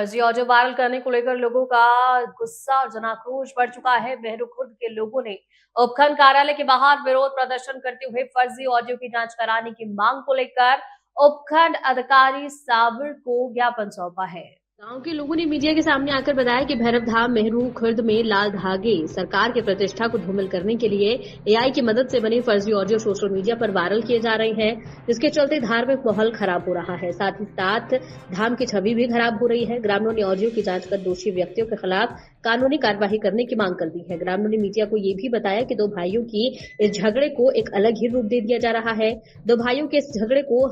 फर्जी audio viral करने को लेकर लोगों का गुस्सा और जनाक्रोश बढ़ चुका है। मेहरू खुर्द के लोगों ने उपखंड कार्यालय के बाहर विरोध प्रदर्शन करते हुए फर्जी ऑडियो की जांच कराने की मांग को लेकर उपखंड अधिकारी साबिर को ज्ञापन सौंपा है। गांव के लोगों ने मीडिया के सामने आकर बताया कि भैरव धाम मेहरू खुर्द में लाल धागे सरकार की प्रतिष्ठा को धूमिल करने के लिए एआई की मदद से बने फर्जी ऑडियो सोशल मीडिया पर वायरल किए जा रहे हैं, जिसके चलते धार्मिक माहौल खराब हो रहा है। साथ ही साथ धाम की छवि भी खराब हो रही है। ग्रामीणों ने ऑडियो की जांच कर दोषी व्यक्तियों के खिलाफ कानूनी कार्यवाही करने की मांग कर दी है। ग्रामीणों ने मीडिया को ये भी बताया कि दो भाइयों की इस झगड़े को एक अलग ही रूप दे दिया जा रहा है। दो भाइयों के इस झगड़े को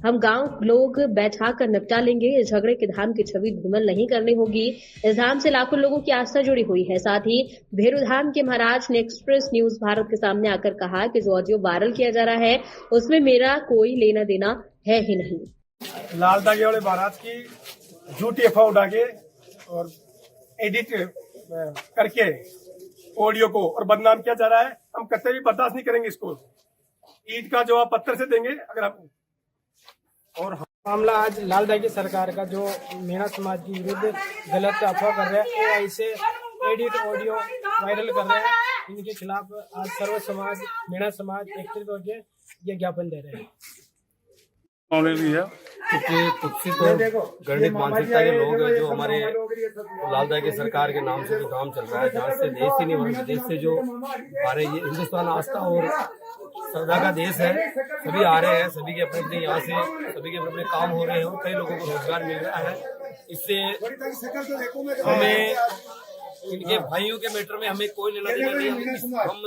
हम गांव लोग बैठा कर निपटा लेंगे। इस झगड़े के धाम की छवि धूमिल नहीं करनी होगी। इस धाम से लाखों लोगों की आस्था जुड़ी हुई है। साथ ही भेरू धाम के महाराज ने एक्सप्रेस न्यूज भारत के सामने आकर कहा कि जो ऑडियो वायरल किया जा रहा है उसमें मेरा कोई लेना देना है ही नहीं। लाल धागे वाले महाराज की झूठी अफवाह उठा के और एडिट करके ऑडियो को और बदनाम किया जा रहा है। हम कतई भी बर्दाश्त नहीं करेंगे इसको। ईंट का जवाब पत्थर से देंगे अगर हम। और मामला आज लाल धागे सरकार का जो मीणा समाज के विरुद्ध गलत अफवाह कर रहे हैं, एआई से एडिट ऑडियो वायरल कर रहे हैं, इनके खिलाफ आज सर्व समाज मीणा समाज एकत्रित होकर ये ज्ञापन दे रहे हैं। क्योंकि कुछ तो गणित मानसिकता के लोग हैं जो हमारे लाल धागे सरकार के नाम से जो काम चल रहा है, जहाँ से देश ही नहीं बल्कि विदेश से जो हमारे ये हिंदुस्तान आस्था और श्रद्धा का देश है, सभी आ रहे हैं, सभी के अपने अपने यहाँ से सभी के अपने काम हो रहे हैं और कई लोगों को रोजगार मिल रहा है। इससे हमें इनके भाइयों के मैटर में हमें कोई लेना देना नहीं। हम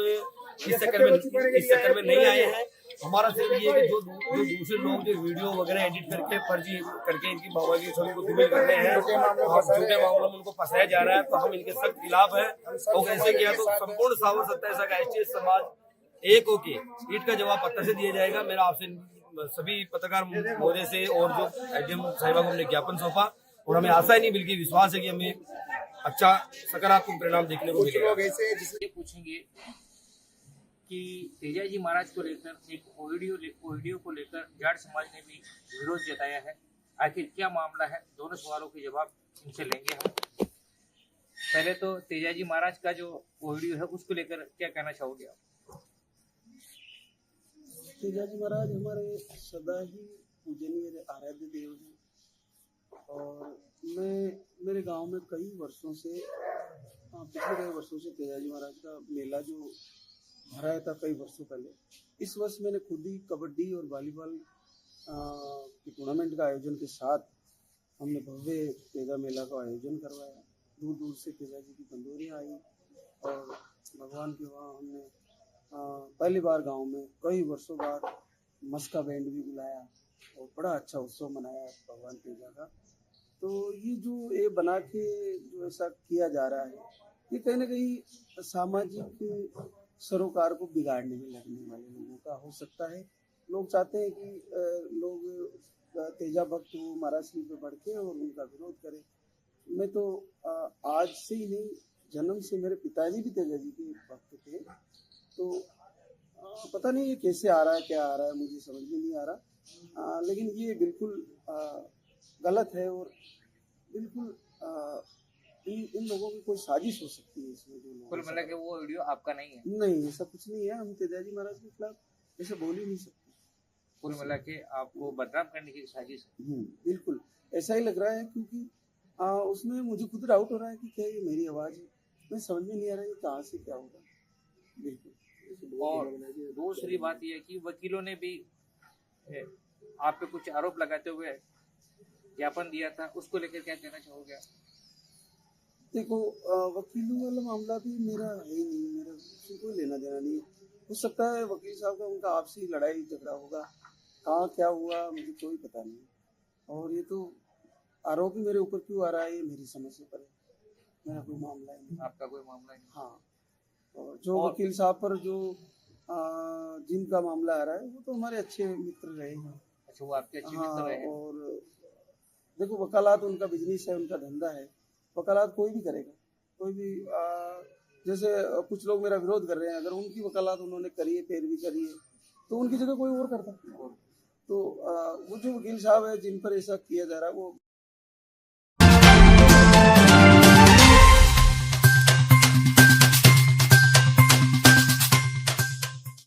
इस चक्कर में नहीं आए हैं। हमारा सिर्फ ये है कि जो दूसरे लोग जो वीडियो वगैरह एडिट करके फर्जी करके इनकी बाबा की छवि को धूमिल कर रहे हैं, झूठे मामलों में उनको फंसाया जा रहा है, तो हम इनके सख्त खिलाफ है। और ऐसे किया तो संपूर्ण सावर सत्ता का एसटी समाज एक होके ईंट का जवाब पत्थर से दिया जाएगा। मेरा आपसे सभी पत्रकार महोदय से और जो एडीएम साहिबा को हमने ज्ञापन सौंपा और हमें आशा ही नहीं बल्कि विश्वास है कि हमें अच्छा सकारात्मक परिणाम देखने को मिलेगा। पूछेंगे कि तेजा जी महाराज को लेकर एक ऑडियो को लेकर जाट समाज ने भी विरोध जताया है। आखिर क्या मामला है, दोनों सवालों के जवाब इनसे लेंगे हम। पहले तो तेजा जी महाराज का जो ऑडियो है उसको लेकर क्या कहना चाहोगे आप? तेजा जी महाराज हमारे सदा ही पूजनीय आराध्य देव हैं और मेरे गांव में कई वर्षों से पिछले कई वर्षों से तेजा जी महाराज का मेला जो भराया था कई वर्षों पहले। इस वर्ष मैंने खुद ही कबड्डी और वॉलीबॉल के टूर्नामेंट का आयोजन के साथ हमने भव्य तेजा मेला का आयोजन करवाया। दूर दूर से तेजा जी की बंदोरियाँ आई और भगवान के वहाँ हमने पहली बार गांव में कई वर्षों बाद मस्का बैंड भी बुलाया और बड़ा अच्छा उत्सव मनाया भगवान तेजा का। तो ये जो ये बना के जो ऐसा किया जा रहा है, ये कहीं ना कहीं सामाजिक सरोकार को बिगाड़ने में लगने वाले लोगों का हो सकता है। लोग चाहते हैं कि लोग तेजा भक्त वो महाराज श्री पे बढ़ के और उनका विरोध करें। मैं तो आज से ही नहीं, जन्म से मेरे पिताजी भी तेजा जी के भक्त थे। तो पता नहीं ये कैसे आ रहा है, क्या आ रहा है, मुझे समझ में नहीं आ रहा। लेकिन ये बिल्कुल गलत है और बिल्कुल इन लोगों की कोई साजिश हो सकती है इसमें। जो कुल मिला के वो वीडियो आपका नहीं है? नहीं, ऐसा कुछ नहीं है। हम तेजा जी महाराज के खिलाफ ऐसे बोल ही नहीं सकते। कुल मिला के आपको बदनाम करने की साजिश है? बिल्कुल ऐसा ही लग रहा है, क्योंकि उसमें मुझे खुद डाउट हो रहा है कि क्या ये मेरी आवाज है। मैं समझ में नहीं आ रहा है कहाँ से क्या होगा। बिल्कुल। और दूसरी बात यह कि वकीलों ने भी आप पे कुछ आरोप लगाते हुए ज्ञापन दिया था, उसको लेकर क्या कहना चाहोगे आप? देखो, वकीलों वाला मामला भी मेरा है ही नहीं, मेरा उससे कोई लेना देना नहीं। हो सकता है वकील साहब का उनका आपसी लड़ाई झगड़ा होगा, कहाँ क्या हुआ मुझे कोई पता नहीं। और ये तो आरोप ही मेरे ऊपर क्यों आ रहा है, ये मेरी समझ से परे। मेरा कोई मामला ही नहीं। आपका कोई मामला नहीं? हाँ, और जो वकील साहब पर जो जिनका मामला आ रहा है वो तो हमारे अच्छे मित्र रहे हैं। अच्छा, वो आपके अच्छे मित्र रहे हैं? और देखो, वकालत उनका बिजनेस है, उनका धंधा है। वकालत कोई भी करेगा, कोई भी जैसे कुछ लोग मेरा विरोध कर रहे हैं, अगर उनकी वकालत उन्होंने करी है, पैरवी करी है, तो उनकी जगह कोई और करता। तो वो जो वकील साहब है जिन पर ऐसा किया जा रहा है वो